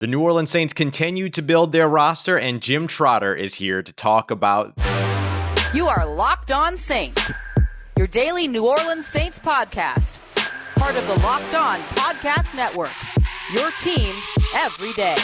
The New Orleans Saints continue to build their roster, and Jim Trotter is here to talk about... You are Locked On Saints, your daily New Orleans Saints podcast. Part of the Locked On Podcast Network, your team every day.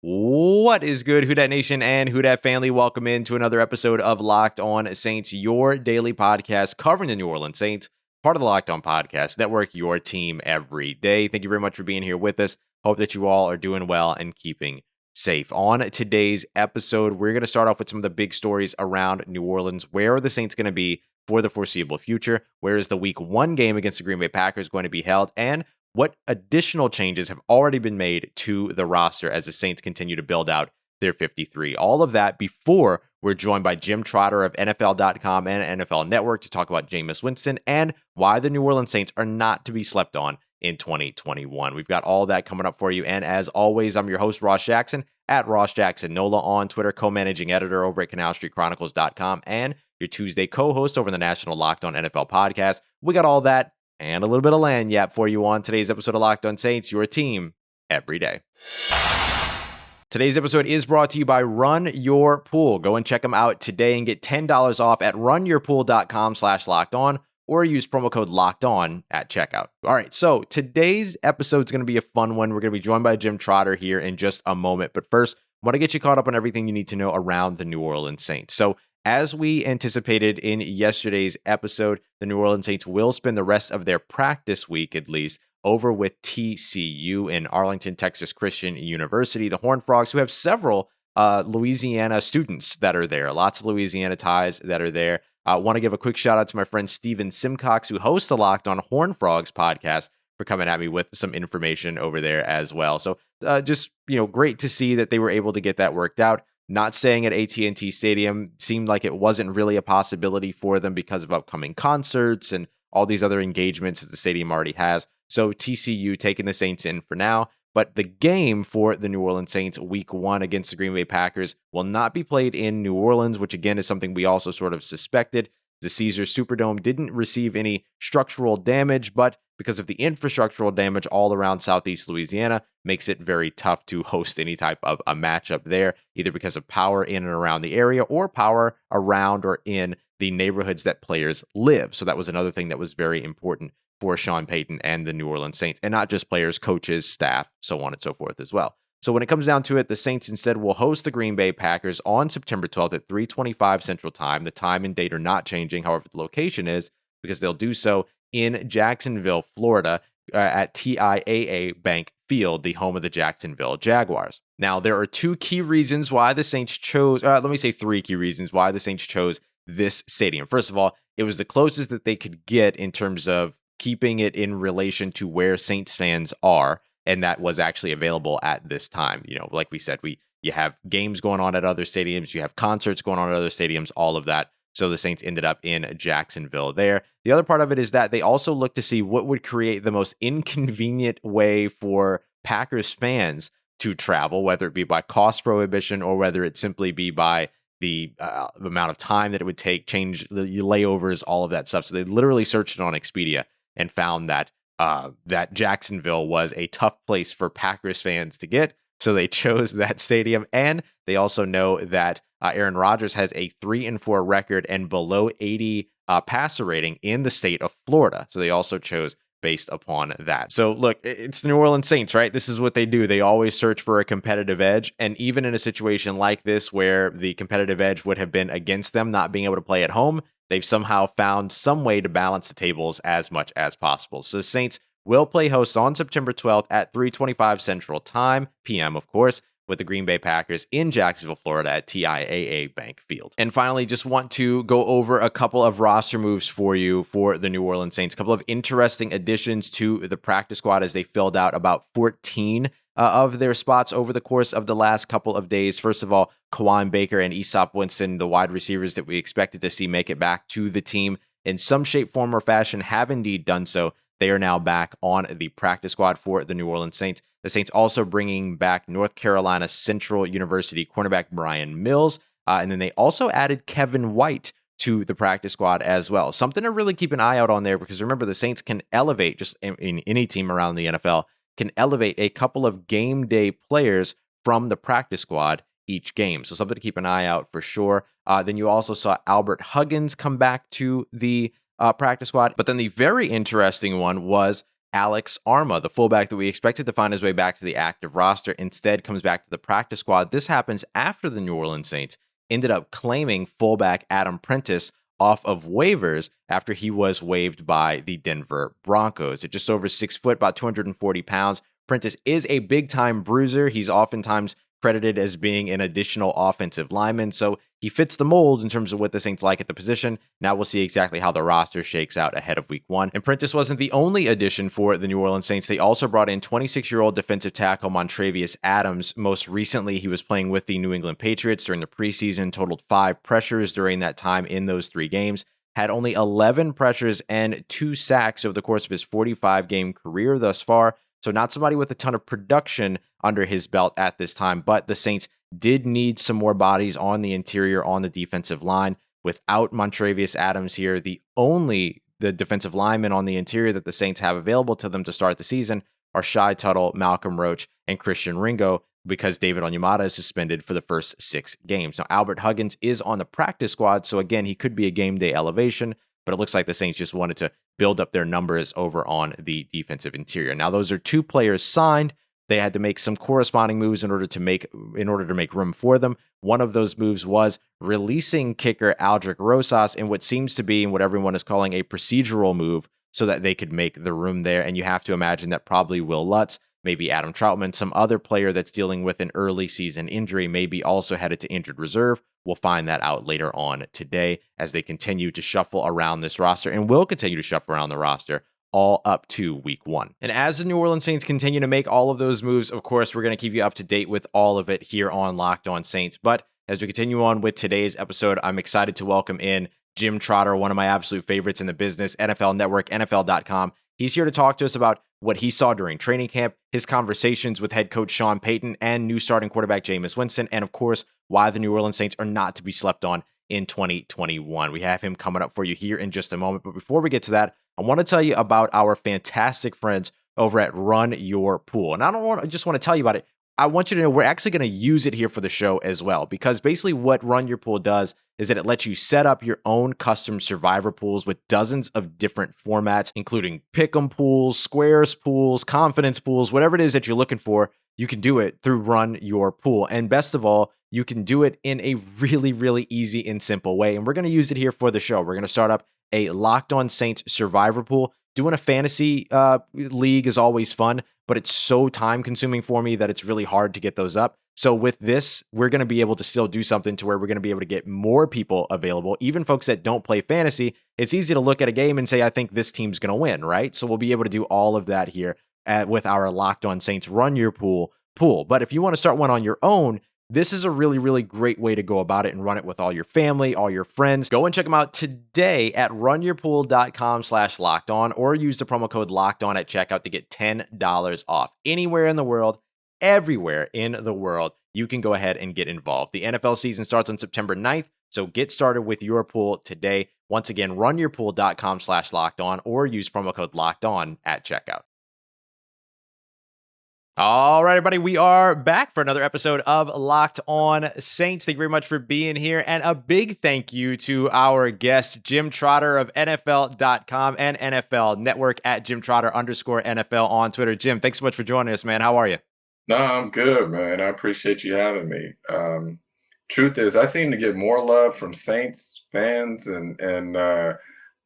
What is good, Who Dat Nation and Who Dat family? Welcome into another episode of Locked On Saints, your daily podcast covering the New Orleans Saints, part of the Locked On Podcast Network, your team every day. Thank you very much for being here with us. Hope that you all are doing well and keeping safe. On today's episode, we're going to start off with some of the big stories around New Orleans. Where are the Saints going to be for the foreseeable future? Where is the Week 1 game against the Green Bay Packers going to be held? And what additional changes have already been made to the roster as the Saints continue to build out their 53? All of that before we're joined by Jim Trotter of NFL.com and NFL Network to talk about Jameis Winston and why the New Orleans Saints are not to be slept on in 2021. We've got all that coming up for you. And as always, I'm your host, Ross Jackson, at Ross Jackson Nola on Twitter, co-managing editor over at CanalStreetChronicles.com, and your Tuesday co-host over the National Locked On NFL podcast. We got all that and a little bit of lanyap for you on today's episode of Locked On Saints, your team every day. Today's episode is brought to you by Run Your Pool. Go and check them out today and get $10 off at runyourpool.com/lockedon or use promo code LOCKEDON at checkout. All right, so today's episode is going to be a fun one. We're going to be joined by Jim Trotter here in just a moment. But first, I want to get you caught up on everything you need to know around the New Orleans Saints. So as we anticipated in yesterday's episode, the New Orleans Saints will spend the rest of their practice week, at least, over with TCU in Arlington, Texas Christian University, the Horned Frogs, who have several Louisiana students that are there, lots of Louisiana ties that are there. I want to give a quick shout out to my friend Steven Simcox, who hosts the Locked On Horned Frogs podcast, for coming at me with some information over there as well. So just, great to see that they were able to get that worked out. Not staying at AT&T Stadium seemed like it wasn't really a possibility for them because of upcoming concerts and all these other engagements that the stadium already has. So TCU taking the Saints in for now. But the game for the New Orleans Saints Week 1 against the Green Bay Packers will not be played in New Orleans, which again is something we also sort of suspected. The Caesars Superdome didn't receive any structural damage, but because of the infrastructural damage all around Southeast Louisiana, makes it very tough to host any type of a matchup there, either because of power in and around the area or power around or in the neighborhoods that players live. So that was another thing that was very important for Sean Payton and the New Orleans Saints, and not just players, coaches, staff, so on and so forth as well. So when it comes down to it, the Saints instead will host the Green Bay Packers on September 12th at 3:25 Central Time. The time and date are not changing, however, the location is, because they'll do so in Jacksonville, Florida, at TIAA Bank Field, the home of the Jacksonville Jaguars. Now, there are two key reasons why the Saints chose, three key reasons why the Saints chose this stadium. First of all, it was the closest that they could get in terms of keeping it in relation to where Saints fans are, and that was actually available at this time. Like we said, you have games going on at other stadiums, you have concerts going on at other stadiums, all of that. So the Saints ended up in Jacksonville there. The other part of it is that they also looked to see what would create the most inconvenient way for Packers fans to travel, whether it be by cost prohibition or whether it simply be by the amount of time that it would take, change the layovers, all of that stuff. So they literally searched it on Expedia and found that that Jacksonville was a tough place for Packers fans to get. So they chose that stadium. And they also know that Aaron Rodgers has a 3-4 record and below 80 passer rating in the state of Florida. So they also chose based upon that. So look, it's the New Orleans Saints, right? This is what they do. They always search for a competitive edge. And even in a situation like this, where the competitive edge would have been against them not being able to play at home, they've somehow found some way to balance the tables as much as possible. So the Saints will play host on September 12th at 3:25 Central Time, PM, of course, with the Green Bay Packers in Jacksonville, Florida at TIAA Bank Field. And finally, just want to go over a couple of roster moves for you for the New Orleans Saints. A couple of interesting additions to the practice squad as they filled out about 14 of their spots over the course of the last couple of days. First of all, Kawan Baker and Aesop Winston, the wide receivers that we expected to see make it back to the team in some shape, form, or fashion, have indeed done so. They are now back on the practice squad for the New Orleans Saints. The Saints also bringing back North Carolina Central University cornerback Brian Mills. And then they also added Kevin White to the practice squad as well. Something to really keep an eye out on there, because remember, the Saints can elevate, just in any team around the NFL, can elevate a couple of game day players from the practice squad each game. So something to keep an eye out for sure. Then you also saw Albert Huggins come back to the practice squad. But then the very interesting one was Alex Arma, the fullback that we expected to find his way back to the active roster, instead comes back to the practice squad. This happens after the New Orleans Saints ended up claiming fullback Adam Prentice off of waivers after he was waived by the Denver Broncos. At just over 6 foot, about 240 pounds, Prentice is a big-time bruiser. He's oftentimes credited as being an additional offensive lineman, so he fits the mold in terms of what the Saints like at the position. Now we'll see exactly how the roster shakes out ahead of Week 1. And Prentice wasn't the only addition for the New Orleans Saints. They also brought in 26-year-old defensive tackle Montrevius Adams. Most recently, he was playing with the New England Patriots during the preseason, totaled 5 pressures during that time in those 3 games, had only 11 pressures and 2 sacks over the course of his 45-game career thus far. So not somebody with a ton of production under his belt at this time, but the Saints did need some more bodies on the interior on the defensive line. Without Montrevius Adams here, the defensive linemen on the interior that the Saints have available to them to start the season are Shai Tuttle, Malcolm Roach, and Christian Ringo, because David Onyemata is suspended for the first 6 games. Now, Albert Huggins is on the practice squad, so again, he could be a game day elevation, but it looks like the Saints just wanted to build up their numbers over on the defensive interior. Now, those are 2 players signed. They had to make some corresponding moves in order to make room for them. One of those moves was releasing kicker Aldrick Rosas in what seems to be, and what everyone is calling, a procedural move, so that they could make the room there. And you have to imagine that probably Will Lutz, maybe Adam Troutman, some other player that's dealing with an early season injury, may be also headed to injured reserve. We'll find that out later on today as they continue to shuffle around this roster, and will continue to shuffle around the roster all up to Week 1. And as the New Orleans Saints continue to make all of those moves, of course, we're going to keep you up to date with all of it here on Locked On Saints. But as we continue on with today's episode, I'm excited to welcome in Jim Trotter, one of my absolute favorites in the business, NFL Network, NFL.com. He's here to talk to us about what he saw during training camp, his conversations with head coach Sean Payton and new starting quarterback Jameis Winston, and of course, why the New Orleans Saints are not to be slept on in 2021. We have him coming up for you here in just a moment. But before we get to that, I want to tell you about our fantastic friends over at Run Your Pool. And I don't just want to tell you about it. I want you to know we're actually going to use it here for the show as well, because basically what Run Your Pool does is that it lets you set up your own custom survivor pools with dozens of different formats, including pick'em pools, squares pools, confidence pools, whatever it is that you're looking for. You can do it through Run Your Pool. And best of all, you can do it in a really, really easy and simple way. And we're going to use it here for the show. We're going to start up a Locked On Saints survivor pool. Doing a fantasy league is always fun, but it's so time consuming for me that it's really hard to get those up. So with this, we're going to be able to still do something to where we're going to be able to get more people available, even folks that don't play fantasy. It's easy to look at a game and say, I think this team's going to win, right? So we'll be able to do all of that here with our Locked On Saints Run Your Pool. But if you want to start one on your own, this is a really, really great way to go about it and run it with all your family, all your friends. Go and check them out today at runyourpool.com/lockedon, or use the promo code LOCKEDON at checkout to get $10 off. Anywhere in the world, everywhere in the world, you can go ahead and get involved. The NFL season starts on September 9th, so get started with your pool today. Once again, runyourpool.com/lockedon, or use promo code LOCKEDON at checkout. All right, everybody, we are back for another episode of Locked On Saints. Thank you very much for being here, and a big thank you to our guest, Jim Trotter of NFL.com and NFL Network at @JimTrotter_NFL on Twitter. Jim, thanks so much for joining us, man. How are you? No, I'm good, man. I appreciate you having me. Truth is, I seem to get more love from Saints fans and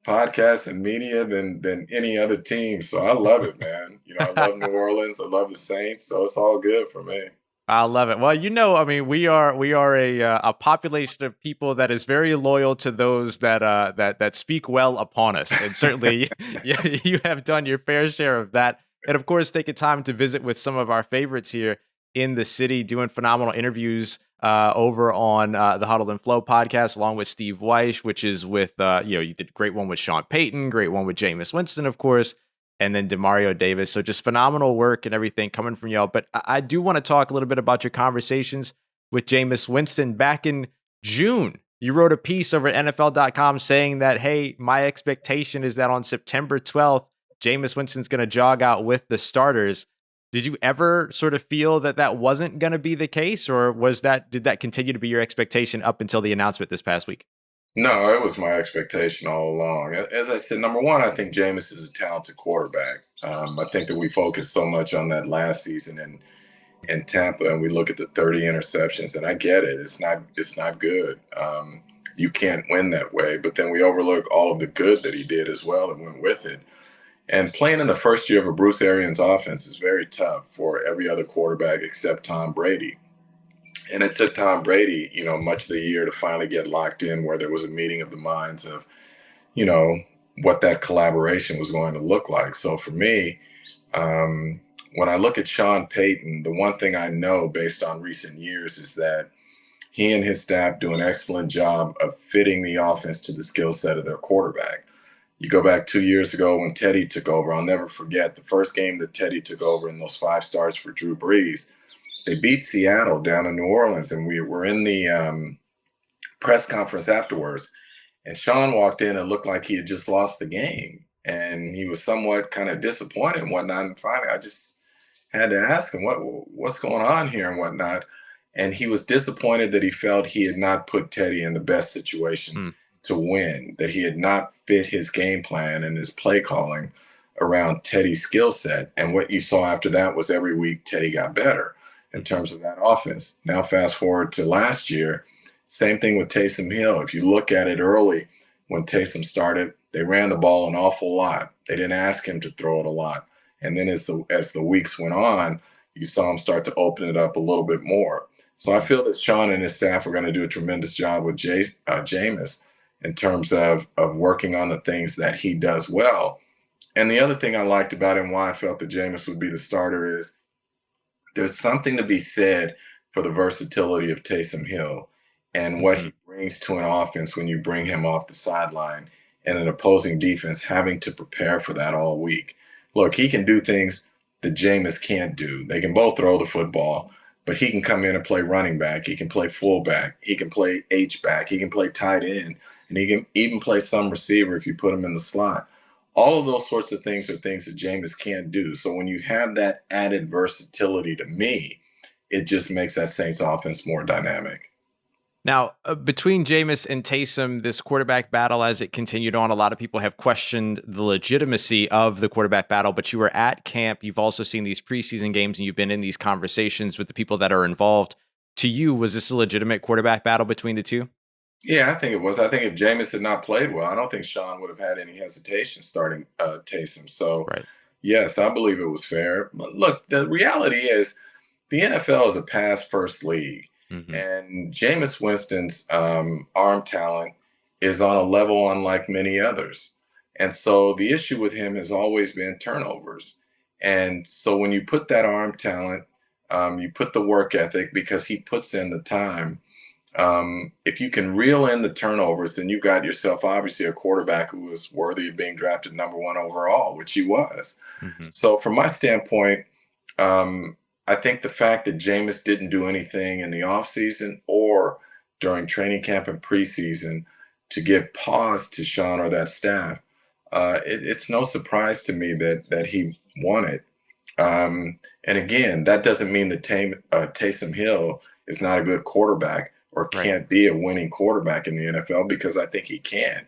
podcasts and media than any other team. So I love it, man. I love New Orleans. I love the Saints. So it's all good for me. I love it. Well, I mean, we are a population of people that is very loyal to those that speak well upon us, and certainly you have done your fair share of that. And of course, taking time to visit with some of our favorites here in the city, doing phenomenal interviews over on the Huddle and Flow podcast, along with Steve Weish, which is with you did a great one with Sean Payton, great one with Jameis Winston, of course, and then Demario Davis. So just phenomenal work and everything coming from y'all. But I do want to talk a little bit about your conversations with Jameis Winston back in June, you wrote a piece over at NFL.com saying that, hey, my expectation is that on September 12th, Jameis Winston's going to jog out with the starters. Did you ever sort of feel that that wasn't going to be the case, or did that continue to be your expectation up until the announcement this past week? No, it was my expectation all along. As I said, number one, I think Jameis is a talented quarterback. I think that we focused so much on that last season in Tampa, and we look at the 30 interceptions, and I get it. It's not good. You can't win that way. But then we overlook all of the good that he did as well and went with it. And playing in the first year of a Bruce Arians offense is very tough for every other quarterback except Tom Brady. And it took Tom Brady, much of the year to finally get locked in where there was a meeting of the minds of, what that collaboration was going to look like. So for me, when I look at Sean Payton, the one thing I know based on recent years is that he and his staff do an excellent job of fitting the offense to the skill set of their quarterback. You go back 2 years ago when Teddy took over. I'll never forget the first game that Teddy took over in those 5 starts for Drew Brees. They beat Seattle down in New Orleans, and we were in the press conference afterwards. And Sean walked in and looked like he had just lost the game. And he was somewhat kind of disappointed and whatnot. And finally, I just had to ask him, what's going on here and whatnot. And he was disappointed that he felt he had not put Teddy in the best situation to win, that he had not fit his game plan and his play calling around Teddy's skill set. And what you saw after that was every week Teddy got better in terms of that offense. Now fast forward to last year, same thing with Taysom Hill. If you look at it early, when Taysom started, they ran the ball an awful lot. They didn't ask him to throw it a lot. And then as the weeks went on, you saw him start to open it up a little bit more. So I feel that Sean and his staff are going to do a tremendous job with Jameis in terms of working on the things that he does well. And the other thing I liked about him, why I felt that Jameis would be the starter, is there's something to be said for the versatility of Taysom Hill and what he brings to an offense when you bring him off the sideline and an opposing defense having to prepare for that all week. Look, he can do things that Jameis can't do. They can both throw the football, but he can come in and play running back. He can play fullback. He can play H-back. He can play tight end. And he can even play some receiver if you put him in the slot. All of those sorts of things are things that Jameis can't do. So when you have that added versatility, to me, it just makes that Saints offense more dynamic. Now, between Jameis and Taysom, this quarterback battle, as it continued on, a lot of people have questioned the legitimacy of the quarterback battle, but you were at camp. You've also seen these preseason games, and you've been in these conversations with the people that are involved. To you, was this a legitimate quarterback battle between the two? Yeah, I think it was. I think if Jameis had not played well, I don't think Sean would have had any hesitation starting Taysom. So, Right. Yes, I believe it was fair. But look, the reality is the NFL is a pass-first league. And Jameis Winston's arm talent is on a level unlike many others. And so the issue with him has always been turnovers. And so when you put that arm talent, you put the work ethic because he puts in the time. If you can reel in the turnovers, then you got yourself obviously a quarterback who was worthy of being drafted number 1 overall, which he was. So from my standpoint, I think the fact that Jameis didn't do anything in the offseason or during training camp and preseason to give pause to Sean or that staff, it's no surprise to me that he won it. And again, that doesn't mean that Taysom Hill is not a good quarterback or can't be a winning quarterback in the NFL, because I think he can.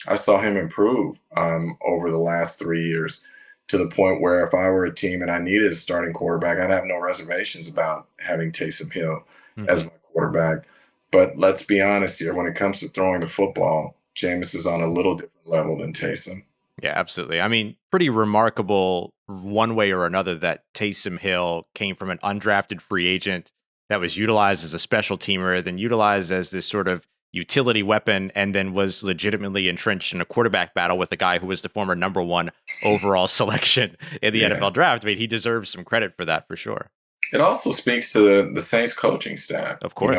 I saw him improve over the last 3 years, to the point where if I were a team and I needed a starting quarterback, I'd have no reservations about having Taysom Hill as my quarterback. But let's be honest here, when it comes to throwing the football, Jameis is on a little different level than Taysom. Yeah, absolutely. I mean, pretty remarkable one way or another that Taysom Hill came from an undrafted free agent that was utilized as a special teamer, then utilized as this sort of utility weapon, and then was legitimately entrenched in a quarterback battle with a guy who was the former number 1 overall selection in the NFL draft. I mean, he deserves some credit for that for sure. It also speaks to the Saints coaching staff, of course,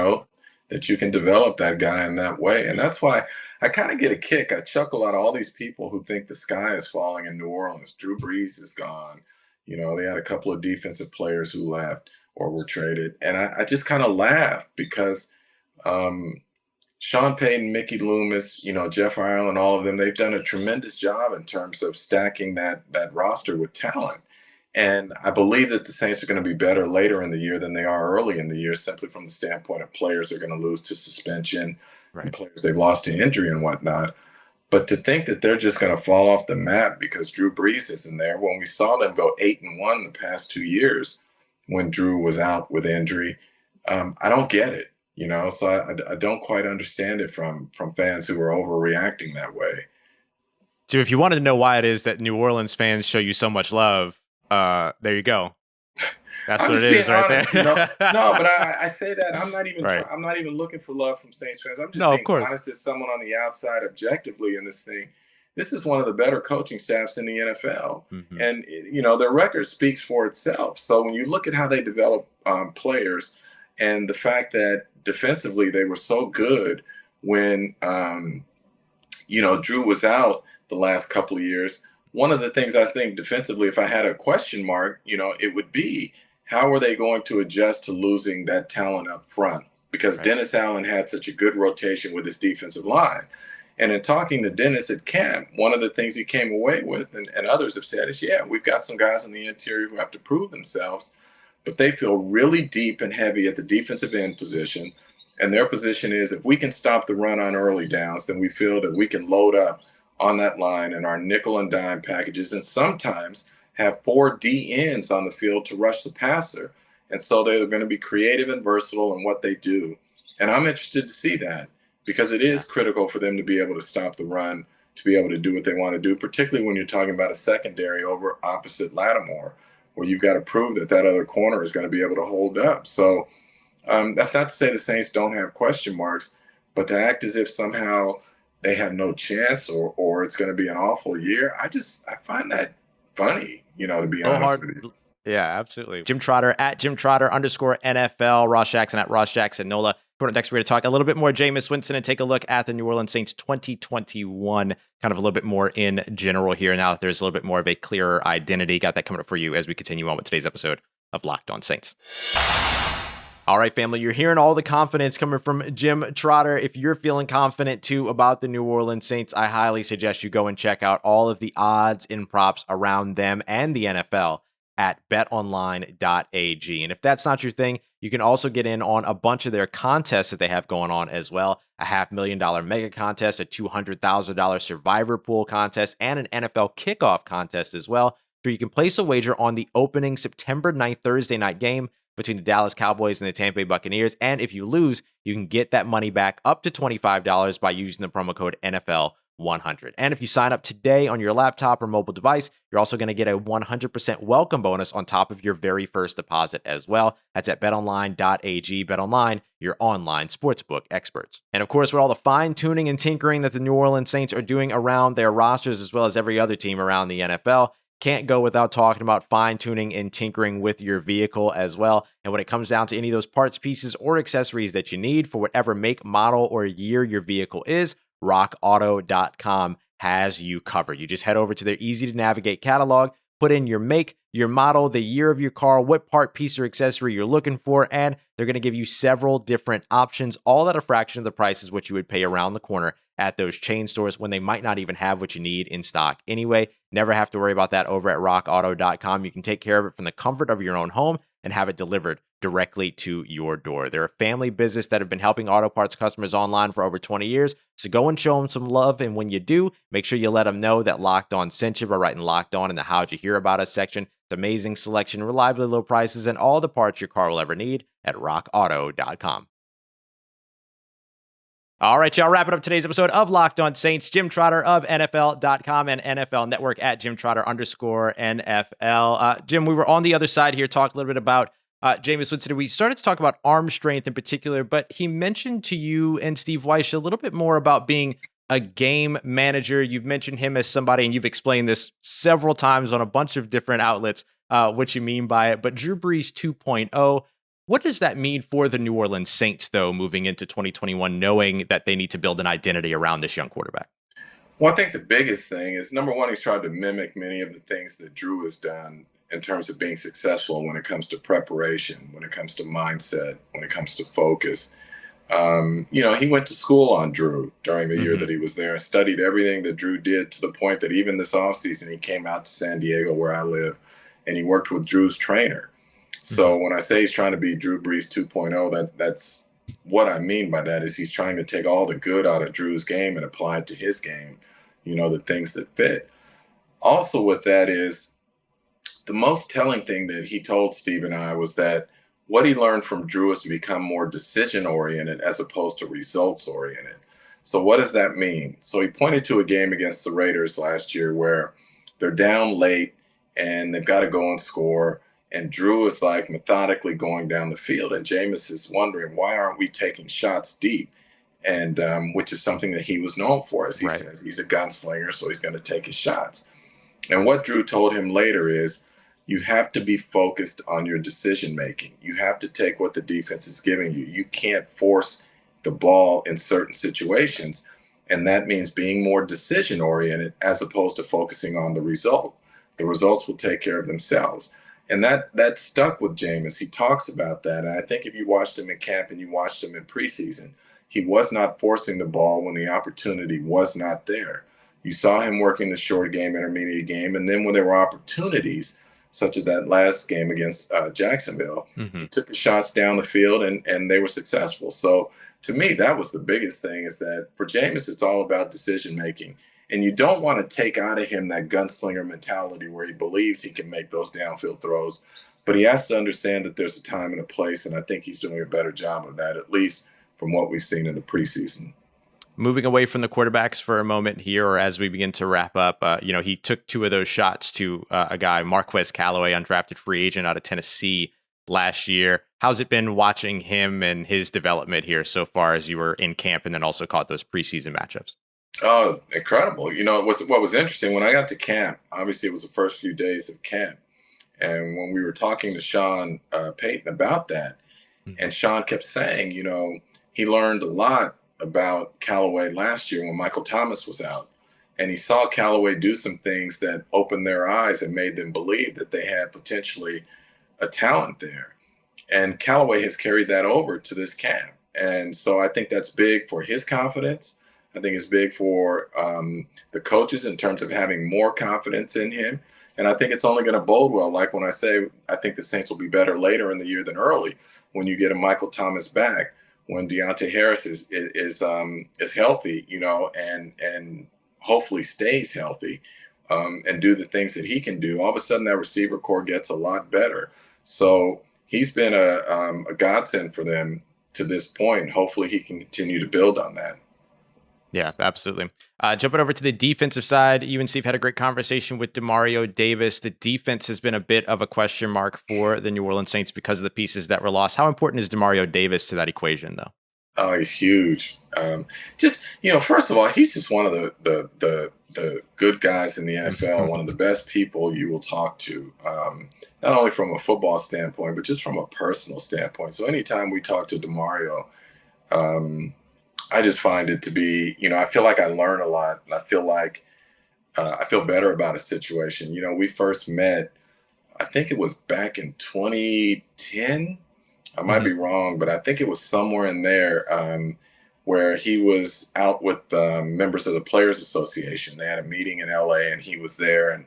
that you can develop that guy in that way. And that's why I kind of get a kick. I chuckle at all these people who think the sky is falling in New Orleans. Drew Brees is gone. They had a couple of defensive players who left or were traded. And I just kind of laugh because Sean Payton, Mickey Loomis, Jeff Ireland, all of them, they've done a tremendous job in terms of stacking that roster with talent. And I believe that the Saints are going to be better later in the year than they are early in the year, simply from the standpoint of players are going to lose to suspension and Right. players they've lost to injury and whatnot. But to think that they're just going to fall off the map because Drew Brees isn't there, when we saw them go 8-1 the past 2 years when Drew was out with injury, I don't get it. So I don't quite understand it from fans who are overreacting that way. So if you wanted to know why it is that New Orleans fans show you so much love, there you go. That's I'm what just it is being right honest, there. No, but I say that I'm not even Right. I'm not even looking for love from Saints fans. I'm just No, of being course. honest as someone on the outside objectively in this thing. This is one of the better coaching staffs in the NFL, Mhm. and their record speaks for itself. So when you look at how they develop players, and the fact that defensively they were so good when Drew was out the last couple of years. One of the things I think defensively, if I had a question mark, it would be how are they going to adjust to losing that talent up front? Because Right. Dennis Allen had such a good rotation with his defensive line. And in talking to Dennis at camp, one of the things he came away with, and others have said, is we've got some guys in the interior who have to prove themselves, but they feel really deep and heavy at the defensive end position. And their position is if we can stop the run on early downs, then we feel that we can load up on that line in our nickel and dime packages, and sometimes have 4 D ends on the field to rush the passer. And so they're going to be creative and versatile in what they do. And I'm interested to see that because it is critical for them to be able to stop the run, to be able to do what they want to do, particularly when you're talking about a secondary over opposite Lattimore, where you've got to prove that other corner is going to be able to hold up. So that's not to say the Saints don't have question marks, but to act as if somehow they have no chance or it's going to be an awful year, I find that funny, to be honest with you. Yeah, absolutely. Jim Trotter at Jim Trotter _NFL, Ross Jackson at Ross Jackson Nola. Coming up next, we're going to talk a little bit more Jameis Winston and take a look at the New Orleans Saints 2021, kind of a little bit more in general here. Now that there's a little bit more of a clearer identity. Got that coming up for you as we continue on with today's episode of Locked On Saints. All right, family, you're hearing all the confidence coming from Jim Trotter. If you're feeling confident too about the New Orleans Saints, I highly suggest you go and check out all of the odds and props around them and the NFL at betonline.ag. And if that's not your thing, you can also get in on a bunch of their contests that they have going on as well. A $500,000 mega contest, a $200,000 survivor pool contest, and an NFL kickoff contest as well. So you can place a wager on the opening September 9th Thursday night game between the Dallas Cowboys and the Tampa Bay Buccaneers. And if you lose, you can get that money back up to $25 by using the promo code NFL100. And if you sign up today on your laptop or mobile device, you're also going to get a 100% welcome bonus on top of your very first deposit as well. That's at betonline.ag. BetOnline, your online sportsbook experts. And of course, with all the fine tuning and tinkering that the New Orleans Saints are doing around their rosters, as well as every other team around the NFL, can't go without talking about fine-tuning and tinkering with your vehicle as well. And when it comes down to any of those parts, pieces, or accessories that you need for whatever make, model, or year your vehicle is, rockauto.com has you covered. You just head over to their easy-to-navigate catalog, put in your make, your model, the year of your car, what part, piece, or accessory you're looking for, and they're going to give you several different options, all at a fraction of the price is what you would pay around the corner at those chain stores when they might not even have what you need in stock anyway. Never have to worry about that over at rockauto.com. You can take care of it from the comfort of your own home and have it delivered directly to your door. They're a family business that have been helping auto parts customers online for over 20 years. So go and show them some love. And when you do, make sure you let them know that Locked On sent you by writing Locked On in the How'd You Hear About Us section. It's amazing selection, reliably low prices, and all the parts your car will ever need at rockauto.com. All right, y'all, wrapping up today's episode of Locked On Saints. Jim Trotter of NFL.com and NFL Network at Jim Trotter _NFL. Jim, we were on the other side here, talked a little bit about Jameis Winston. We started to talk about arm strength in particular, but he mentioned to you and Steve Weiss a little bit more about being a game manager. You've mentioned him as somebody, and you've explained this several times on a bunch of different outlets, what you mean by it. But Drew Brees 2.0, what does that mean for the New Orleans Saints, though, moving into 2021, knowing that they need to build an identity around this young quarterback? Well, I think the biggest thing is, number one, he's tried to mimic many of the things that Drew has done in terms of being successful when it comes to preparation, when it comes to mindset, when it comes to focus. He went to school on Drew during the year Mm-hmm. that he was there and studied everything that Drew did, to the point that even this offseason he came out to San Diego, where I live, and he worked with Drew's trainer. Mm-hmm. So when I say he's trying to be Drew Brees 2.0, that's what I mean by that, is he's trying to take all the good out of Drew's game and apply it to his game, the things that fit. Also with that is, the most telling thing that he told Steve and I was that what he learned from Drew is to become more decision oriented as opposed to results oriented. So what does that mean? So he pointed to a game against the Raiders last year where they're down late and they've got to go and score. And Drew is like methodically going down the field, and Jameis is wondering, why aren't we taking shots deep? And which is something that he was known for, as he Right. says, he's a gunslinger, so he's going to take his shots. And what Drew told him later is, you have to be focused on your decision making. You have to take what the defense is giving you. You can't force the ball in certain situations. And that means being more decision oriented as opposed to focusing on the result. The results will take care of themselves. And that stuck with Jameis. He talks about that. And I think if you watched him in camp and you watched him in preseason, he was not forcing the ball when the opportunity was not there. You saw him working the short game, intermediate game. And then when there were opportunities, such as that last game against Jacksonville, Mm-hmm. he took the shots down the field and they were successful. So to me, that was the biggest thing, is that for Jameis, it's all about decision making. And you don't want to take out of him that gunslinger mentality where he believes he can make those downfield throws. But he has to understand that there's a time and a place. And I think he's doing a better job of that, at least from what we've seen in the preseason. Moving away from the quarterbacks for a moment here, or as we begin to wrap up, he took two of those shots to a guy, Marquez Callaway, undrafted free agent out of Tennessee last year. How's it been watching him and his development here so far, as you were in camp and then also caught those preseason matchups? Oh, incredible. What was interesting when I got to camp, obviously it was the first few days of camp. And when we were talking to Sean Payton about that, and Sean kept saying, he learned a lot about Callaway last year when Michael Thomas was out. And he saw Callaway do some things that opened their eyes and made them believe that they had potentially a talent there. And Callaway has carried that over to this camp. And so I think that's big for his confidence. I think it's big for the coaches in terms of having more confidence in him. And I think it's only going to bode well. Like when I say I think the Saints will be better later in the year than early, when you get a Michael Thomas back, when Deontay Harris is healthy, and hopefully stays healthy, and do the things that he can do. All of a sudden, that receiver core gets a lot better. So he's been a godsend for them to this point. Hopefully, he can continue to build on that. Yeah, absolutely. Jumping over to the defensive side, you and Steve had a great conversation with Demario Davis. The defense has been a bit of a question mark for the New Orleans Saints because of the pieces that were lost. How important is Demario Davis to that equation, though? Oh, he's huge. First of all, he's just one of the good guys in the NFL, one of the best people you will talk to, not only from a football standpoint, but just from a personal standpoint. So anytime we talk to Demario, I just find it to be, I feel like I learn a lot, and I feel like I feel better about a situation. We first met, I think it was back in 2010. I might be wrong, but I think it was somewhere in there where he was out with members of the Players Association. They had a meeting in LA, and he was there,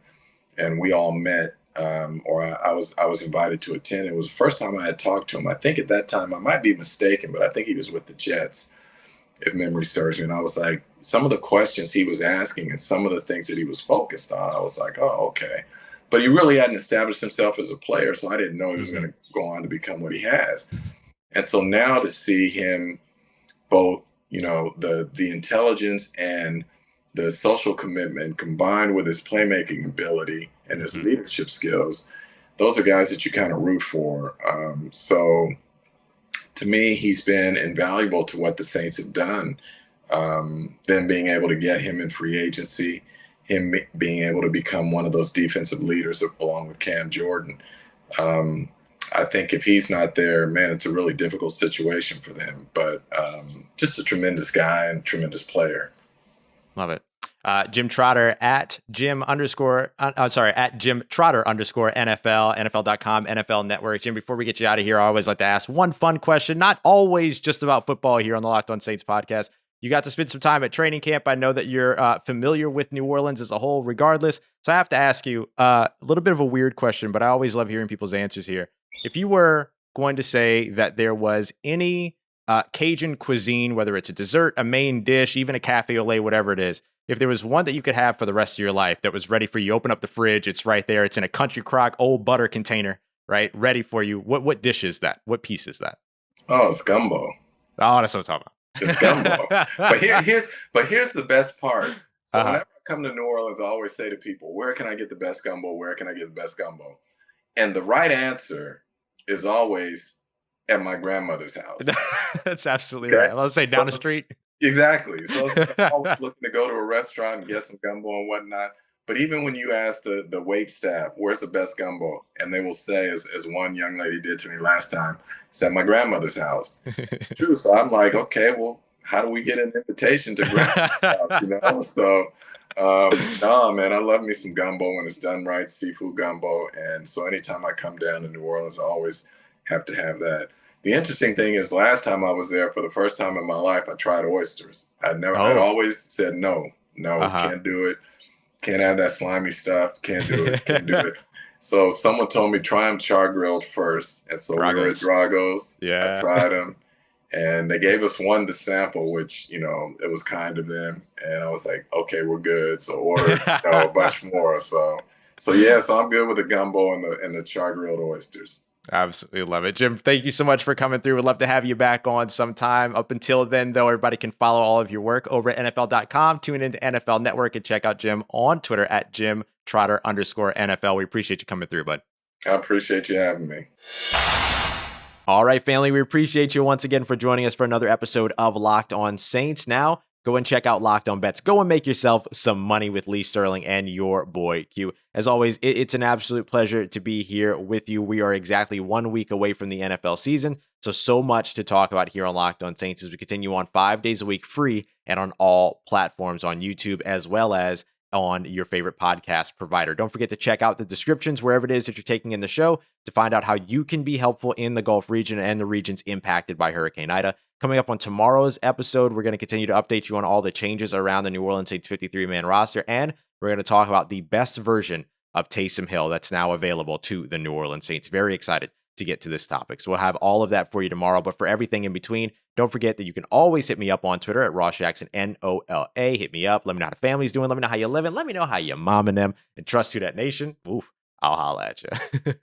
and we all met, or I was invited to attend. It was the first time I had talked to him. I think at that time, I might be mistaken, but I think he was with the Jets, if memory serves me. And I was like, some of the questions he was asking and some of the things that he was focused on, I was like, oh, okay. But he really hadn't established himself as a player, so I didn't know he was going to go on to become what he has. And so now to see him both, the intelligence and the social commitment combined with his playmaking ability and his leadership skills, those are guys that you kind of root for. So to me, he's been invaluable to what the Saints have done. Them being able to get him in free agency, him being able to become one of those defensive leaders along with Cam Jordan. I think if he's not there, man, it's a really difficult situation for them. But just a tremendous guy and tremendous player. Love it. Jim Trotter at Jim Trotter _ NFL, NFL.com, NFL Network. Jim, before we get you out of here, I always like to ask one fun question, not always just about football here on the Locked On Saints podcast. You got to spend some time at training camp. I know that you're familiar with New Orleans as a whole, regardless. So I have to ask you a little bit of a weird question, but I always love hearing people's answers here. If you were going to say that there was any Cajun cuisine, whether it's a dessert, a main dish, even a cafe au lait, whatever it is, if there was one that you could have for the rest of your life that was ready for you, open up the fridge, it's right there, it's in a country crock, old butter container, right, ready for you, what dish is that? What piece is that? Oh, it's gumbo. Oh, that's what I'm talking about. It's gumbo. But here's the best part. So whenever I come to New Orleans, I always say to people, where can I get the best gumbo? Where can I get the best gumbo? And the right answer is always at my grandmother's house. That's absolutely right. Let's say down the street. Exactly. So I'm always looking to go to a restaurant and get some gumbo and whatnot. But even when you ask the wait staff, where's the best gumbo? And they will say, as one young lady did to me last time, it's at my grandmother's house. It's true. So I'm like, okay, well, how do we get an invitation to grandmother's house? So, no, man, I love me some gumbo when it's done right, seafood gumbo. And so anytime I come down to New Orleans, I always have to have that. The interesting thing is, last time I was there, for the first time in my life, I tried oysters. I'd always said no, can't do it. Can't have that slimy stuff. Can't do it. So someone told me try them char grilled first. And so we were at Drago's. Yeah. I tried them. And they gave us one to sample, which, it was kind of them. And I was like, okay, we're good. So order a bunch more. So I'm good with the gumbo and the char grilled oysters. Absolutely love it. Jim, thank you so much for coming through. We'd love to have you back on sometime. Up until then, though, everybody can follow all of your work over at NFL.com. Tune into NFL Network and check out Jim on Twitter at Jim Trotter _NFL. We appreciate you coming through, bud. I appreciate you having me. All right, family, we appreciate you once again for joining us for another episode of Locked On Saints. Now, go and check out Locked On Bets. Go and make yourself some money with Lee Sterling and your boy Q. As always, it's an absolute pleasure to be here with you. We are exactly 1 week away from the NFL season, so much to talk about here on Locked On Saints as we continue on 5 days a week free and on all platforms on YouTube as well as on your favorite podcast provider. Don't forget to check out the descriptions wherever it is that you're taking in the show to find out how you can be helpful in the Gulf region and the regions impacted by Hurricane Ida. Coming up on tomorrow's episode, we're going to continue to update you on all the changes around the New Orleans Saints 53-man roster, and we're going to talk about the best version of Taysom Hill that's now available to the New Orleans Saints. Very excited to get to this topic. So we'll have all of that for you tomorrow, but for everything in between, don't forget that you can always hit me up on Twitter at Ross Jackson, NOLA. Hit me up. Let me know how the family's doing. Let me know how you're living. Let me know how you're momming them. And trust you, that nation. Oof, I'll holla at you.